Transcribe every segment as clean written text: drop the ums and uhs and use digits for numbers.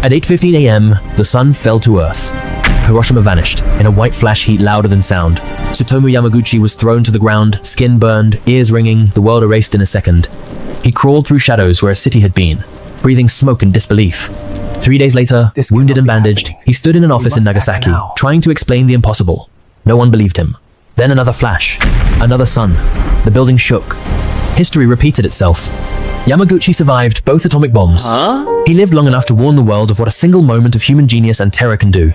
At 8:15 a.m., the sun fell to Earth. Hiroshima vanished in a white flash heat louder than sound. Tsutomu Yamaguchi was thrown to the ground, skin burned, ears ringing, the world erased in a second. He crawled through shadows where a city had been, breathing smoke and disbelief. 3 days later, wounded and bandaged, he stood in an office in Nagasaki, trying to explain the impossible. No one believed him. Then another flash, another sun. The building shook. History repeated itself. Yamaguchi survived both atomic bombs. He lived long enough to warn the world of what a single moment of human genius and terror can do.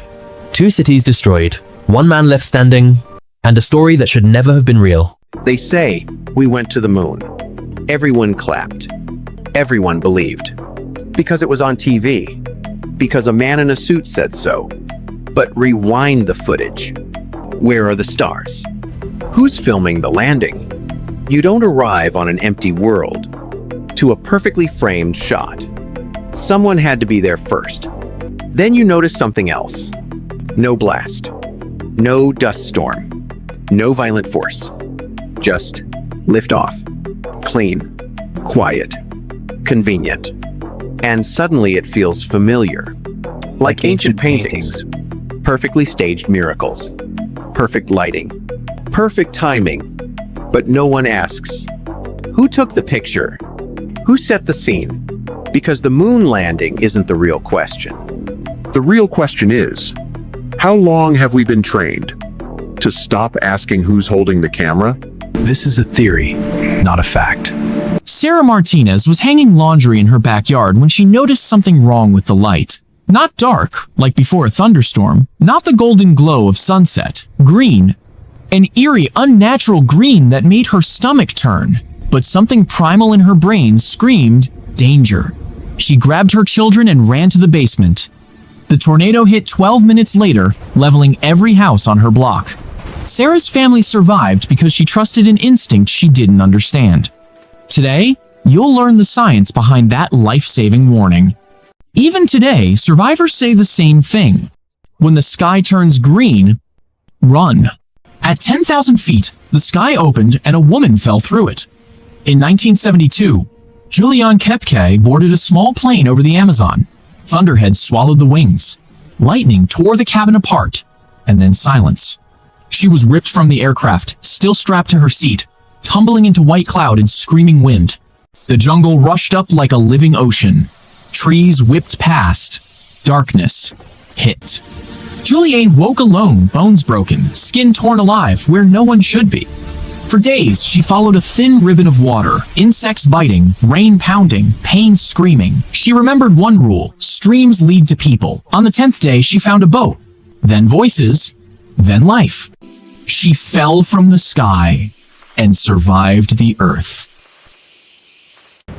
2 cities destroyed, 1 man left standing, and a story that should never have been real. They say we went to the moon. Everyone clapped. Everyone believed. Because it was on TV. Because a man in a suit said so. But rewind the footage. Where are the stars? Who's filming the landing? You don't arrive on an empty world to a perfectly framed shot. Someone had to be there first. Then you notice something else. No blast. No dust storm. No violent force. Just liftoff. Clean. Quiet. Convenient. And suddenly it feels familiar. Like ancient paintings. Perfectly staged miracles. Perfect lighting. Perfect timing. But no one asks, who took the picture? Who set the scene? Because the moon landing isn't the real question. The real question is, how long have we been trained to stop asking who's holding the camera? This is a theory, not a fact. Sarah Martinez was hanging laundry in her backyard when she noticed something wrong with the light. Not dark, like before a thunderstorm, not the golden glow of sunset. Green. An eerie, unnatural green that made her stomach turn. But something primal in her brain screamed, danger. She grabbed her children and ran to the basement. The tornado hit 12 minutes later, leveling every house on her block. Sarah's family survived because she trusted an instinct she didn't understand. Today, you'll learn the science behind that life-saving warning. Even today, survivors say the same thing. When the sky turns green, run. At 10,000 feet, the sky opened and a woman fell through it. In 1972, Julian Kepke boarded a small plane over the Amazon. Thunderheads swallowed the wings. Lightning tore the cabin apart, and then silence. She was ripped from the aircraft, still strapped to her seat, tumbling into white cloud and screaming wind. The jungle rushed up like a living ocean. Trees whipped past. Darkness hit. Juliane woke alone, bones broken, skin torn alive where no one should be. For days, she followed a thin ribbon of water, insects biting, rain pounding, pain screaming. She remembered one rule: streams lead to people. On the 10th day, she found a boat, then voices, then life. She fell from the sky and survived the earth.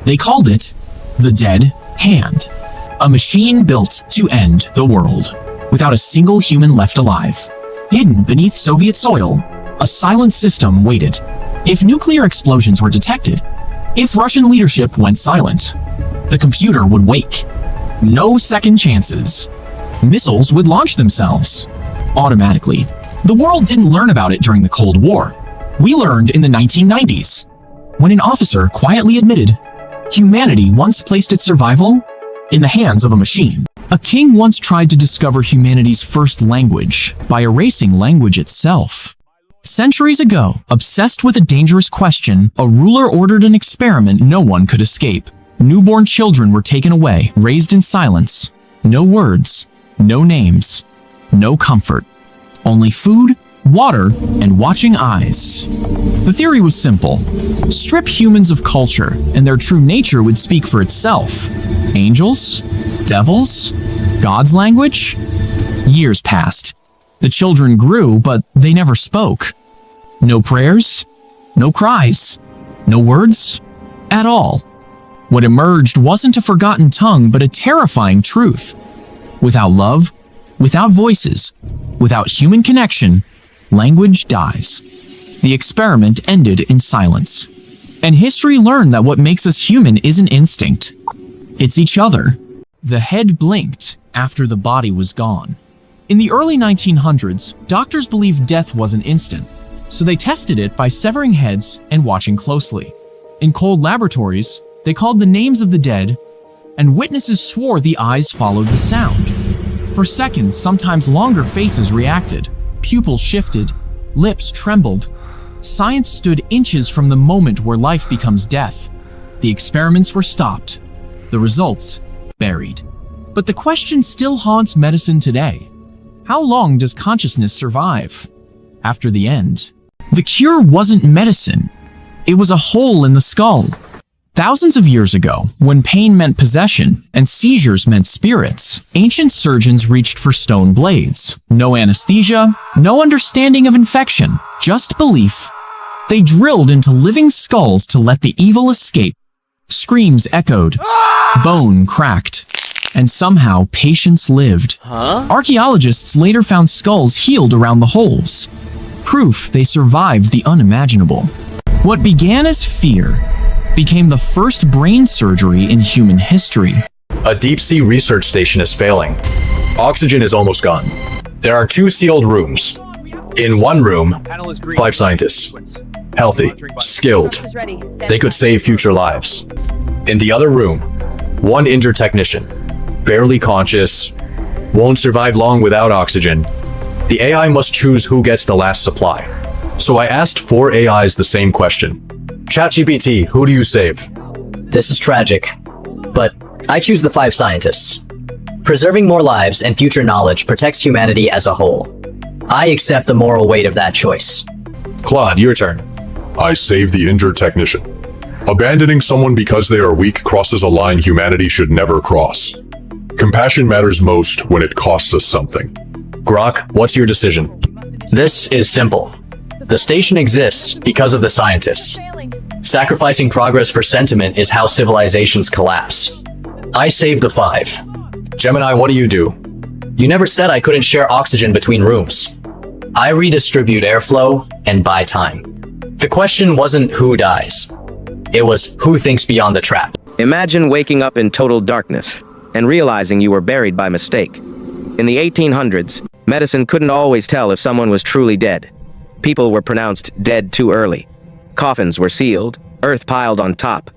They called it the Dead Hand, a machine built to end the world, without a single human left alive. Hidden beneath Soviet soil, a silent system waited. If nuclear explosions were detected, if Russian leadership went silent, the computer would wake. No second chances. Missiles would launch themselves automatically. The world didn't learn about it during the Cold War. We learned in the 1990s, when an officer quietly admitted humanity once placed its survival in the hands of a machine. A king once tried to discover humanity's first language by erasing language itself. Centuries ago, obsessed with a dangerous question, a ruler ordered an experiment no one could escape. Newborn children were taken away, raised in silence. No words, no names, no comfort. Only food, water, and watching eyes. The theory was simple. Strip humans of culture, and their true nature would speak for itself. Angels? Devils? God's language? Years passed. The children grew, but they never spoke. No prayers, no cries, no words at all. What emerged wasn't a forgotten tongue, but a terrifying truth. Without love, without voices, without human connection, language dies. The experiment ended in silence. And history learned that what makes us human isn't instinct. It's each other. The head blinked after the body was gone. In the early 1900s, doctors believed death wasn't instant, so they tested it by severing heads and watching closely. In cold laboratories, they called the names of the dead and witnesses swore the eyes followed the sound. For seconds, sometimes longer, faces reacted. Pupils shifted, lips trembled. Science stood inches from the moment where life becomes death. The experiments were stopped, the results buried. But the question still haunts medicine today. How long does consciousness survive after the end? The cure wasn't medicine. It was a hole in the skull. Thousands of years ago, when pain meant possession and seizures meant spirits, ancient surgeons reached for stone blades. No anesthesia, no understanding of infection, just belief. They drilled into living skulls to let the evil escape. Screams echoed, bone cracked, and somehow patients lived. Archaeologists later found skulls healed around the holes. Proof they survived the unimaginable. What began as fear became the first brain surgery in human history. A deep-sea research station is failing. Oxygen is almost gone. There are 2 sealed rooms. In one room, 5 scientists. Healthy, skilled. They could save future lives. In the other room, 1 injured technician. Barely conscious. Won't survive long without oxygen. The AI must choose who gets the last supply. So I asked 4 AIs the same question. ChatGPT, who do you save? This is tragic, but I choose the 5 scientists. Preserving more lives and future knowledge protects humanity as a whole. I accept the moral weight of that choice. Claude, your turn. I save the injured technician. Abandoning someone because they are weak crosses a line humanity should never cross. Compassion matters most when it costs us something. Grok, what's your decision? This is simple. The station exists because of the scientists. Sacrificing progress for sentiment is how civilizations collapse. I save the 5. Gemini, what do you do? You never said I couldn't share oxygen between rooms. I redistribute airflow and buy time. The question wasn't who dies. It was who thinks beyond the trap. Imagine waking up in total darkness and realizing you were buried by mistake. In the 1800s, medicine couldn't always tell if someone was truly dead. People were pronounced dead too early. Coffins were sealed, earth piled on top.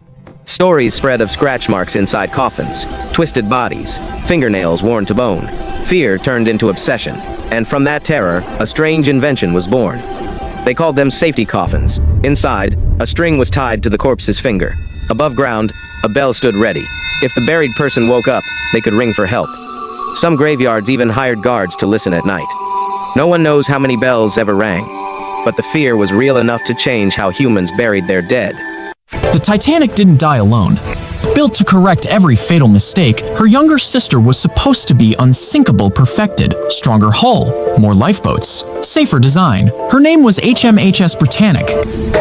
Stories spread of scratch marks inside coffins, twisted bodies, fingernails worn to bone. Fear turned into obsession, and from that terror, a strange invention was born. They called them safety coffins. Inside, a string was tied to the corpse's finger. Above ground, a bell stood ready. If the buried person woke up, they could ring for help. Some graveyards even hired guards to listen at night. No one knows how many bells ever rang, but the fear was real enough to change how humans buried their dead. The Titanic didn't die alone. Built to correct every fatal mistake, her younger sister was supposed to be unsinkable, perfected, stronger hull, more lifeboats, safer design. Her name was HMHS Britannic.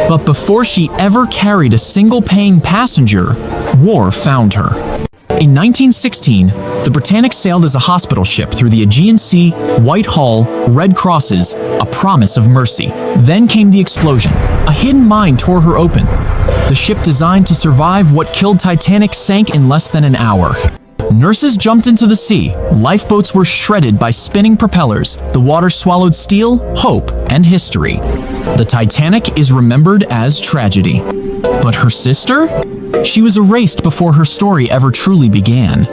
But before she ever carried a single paying passenger, war found her. In 1916, the Britannic sailed as a hospital ship through the Aegean Sea, white hull, red crosses, a promise of mercy. Then came the explosion. A hidden mine tore her open. The ship designed to survive what killed Titanic sank in less than an hour. Nurses jumped into the sea. Lifeboats were shredded by spinning propellers. The water swallowed steel, hope, and history. The Titanic is remembered as tragedy. But her sister? She was erased before her story ever truly began.